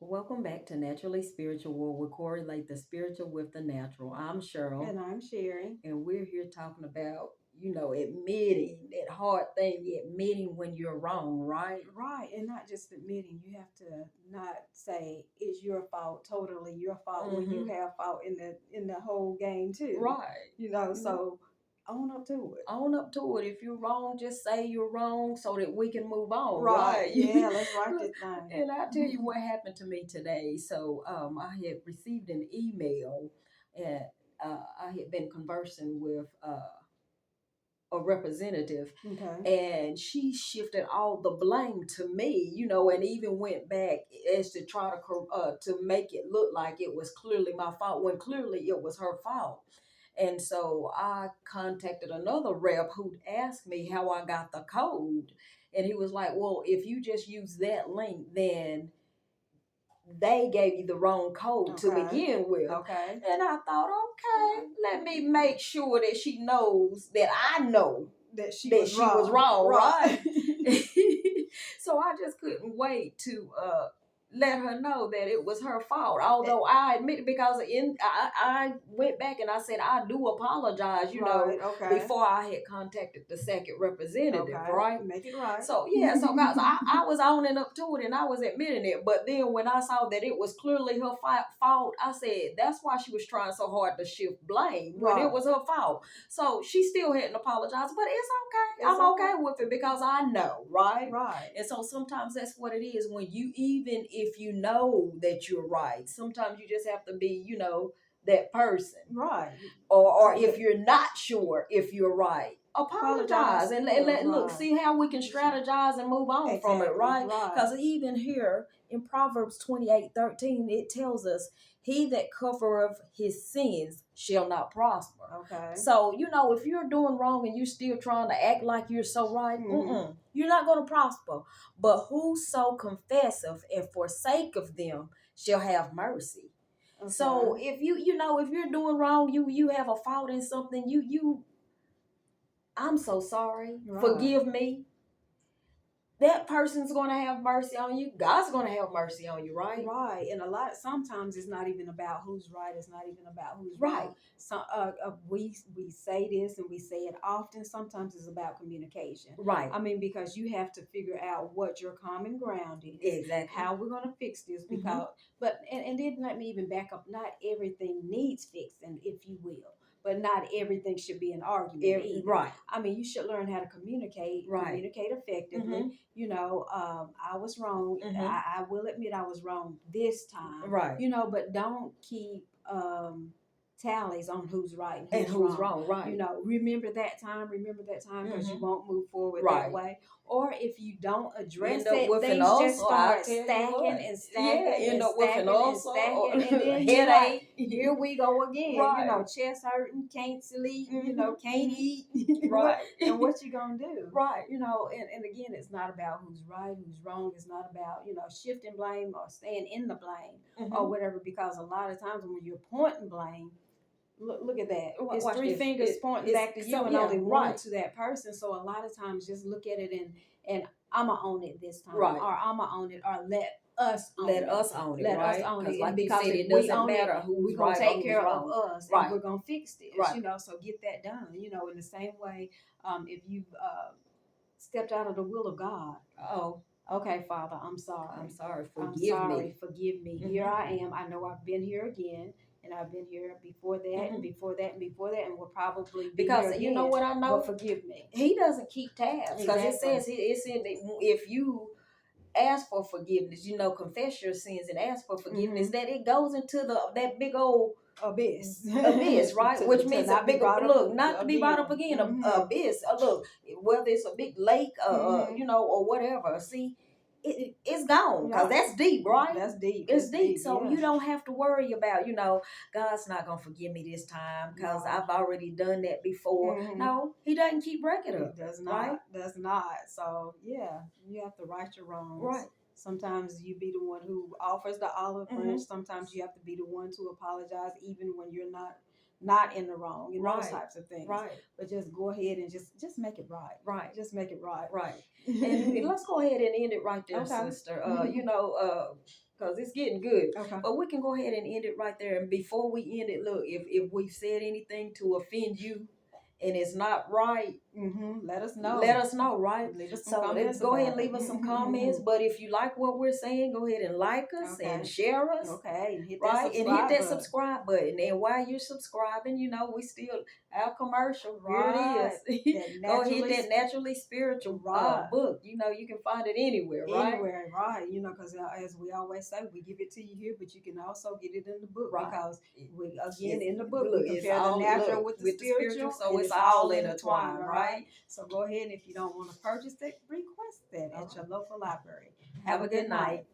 Welcome back to Naturally Spiritual, where we correlate the spiritual with the natural. I'm Cheryl, And I'm Sherry. and we're here talking about, admitting that hard thing, admitting when you're wrong, right? Right, and not just admitting, you have to not say it's your fault, totally your fault when you Mm-hmm. have fault in the whole game too. Right. Mm-hmm. So own up to it. Own up to it. If you're wrong, just say you're wrong so that we can move on, Right, right? yeah, let's write this thing. And I'll tell you what happened to me today. So I had received an email, and I had been conversing with a representative, Okay. and she shifted all the blame to me, and even went back as to try to make it look like it was clearly my fault when clearly it was her fault. And so I contacted another rep who asked me how I got the code, and he was like, well, if you just use that link, then they gave you the wrong code to Okay. begin with. Okay. And I thought, okay, let me make sure that she knows that I know That she that was she was wrong. wrong, right? Right. So I just couldn't wait to let her know that it was her fault. Although I admit, because I went back and I said I do apologize, Right, okay. before I had contacted the second representative, Okay. right? Make it right. So yeah, so guys, I was owning up to it and I was admitting it. But then when I saw that it was clearly her fault, I said that's why she was trying so hard to shift blame when it Right. was her fault. So she still hadn't apologized, but it's okay. It's I'm okay. okay with it because I know, right? Right. And so sometimes that's what it is when you, even if you know that you're right, sometimes you just have to be, that person. Right. Or if you're not sure if you're right, apologize Apologize and still, look, right. see how we can strategize and move on from it, Exactly, right? right. Because even here in Proverbs 28:13, it tells us, he that covereth his sins shall not prosper. Okay. So, if you're doing wrong and you're still trying to act like you're so right, you're not going to prosper. But whoso confesseth and forsaketh them shall have mercy. Okay. So if if you're doing wrong, you have a fault in something, I'm so sorry. Right. Forgive me. That person's going to have mercy on you. God's going to have mercy on you, right? Right, and sometimes it's not even about who's right. It's not even about who's Right. wrong. So we say this and we say it often. Sometimes it's about communication. Right. I mean, because you have to figure out what your common ground is. Exactly. How we're going to fix this. Because and then let me even back up. Not everything needs fixing, if you will. But not everything should be an argument either. Right. I mean, you should learn how to communicate. Right. Communicate effectively. I was wrong. I will admit I was wrong this time. Right. But don't keep tallies on who's right And who's wrong. wrong, right. Remember that time because you won't move forward Right. that way. Or if you don't address End up it, with an things just ulcer, start I tell you stacking what. and stacking Yeah, end and up with an stacking and ulcer or stacking. And then you're like, headache. here we go again. Right. Chest hurting, can't sleep, Mhm. can't eat. Right. And what you gonna do? Right. And again, it's not about who's right, who's wrong. It's not about, shifting blame or staying in the blame or whatever, because a lot of times when you're pointing blame, look at that. It's Watch three this. fingers pointing back to you and yeah, only one right. to that person. So a lot of times just look at it and I'ma own it this time. Right. Or I'ma own it, or let us own Let it. us own it, Let right? us own it. Like Because you said, if it we doesn't own matter it, who's we're gonna right or take who's care wrong. of us, Right. and we're gonna fix this. Right. So get that done. In the same way, if you've stepped out of the will of God. Oh, okay, Father, I'm sorry. I'm sorry. I'm Forgive sorry. me. Forgive me. Here I am. I know I've been here again, and I've been here before that, and before that, and before that, and will probably be Because here again. you know what I know? But forgive me. He doesn't keep tabs, because it Exactly. says it's in if you ask for forgiveness, confess your sins and ask for forgiveness, that it goes into that big old abyss, right? Which means not a big not to be brought up again, abyss. Look, whether it's a big lake, or whatever. See, it's gone, because that's deep, right? That's deep. It's deep. So yeah. you don't have to worry about, God's not gonna forgive me this time because No. I've already done that before. No, He doesn't keep record of It does not. right? Does not. So yeah, you have to right your wrongs. Right. Sometimes you be the one who offers the olive branch. Sometimes you have to be the one to apologize, even when you're not in the wrong, and those types of things. Right. But just go ahead and just make it right. Right. Just make it right. Right. And let's go ahead and end it right there, Okay. sister. because it's getting good. Okay. But we can go ahead and end it right there. And before we end it, look, if we've said anything to offend you and it's not right, Let us know. let us know, right? Leave us some So comments. go ahead and about leave it. us some comments. But if you like what we're saying, go ahead and like us and share us. Okay, and hit that Right, and hit subscribe that button. subscribe button. And while you're subscribing, you know, we still our commercial. Right. Here it is. That Go hit naturally that naturally spiritual Right. book. You know, you can find it anywhere, right? Anywhere, right? You know, because as we always say, we give it to you here, but you can also get it in the book. Right. Because we again in the book look, we it's compare the all- natural look, with the spiritual, so and it's all intertwined, all right? So go ahead, and if you don't want to purchase it, request that at your local library. Have a good night.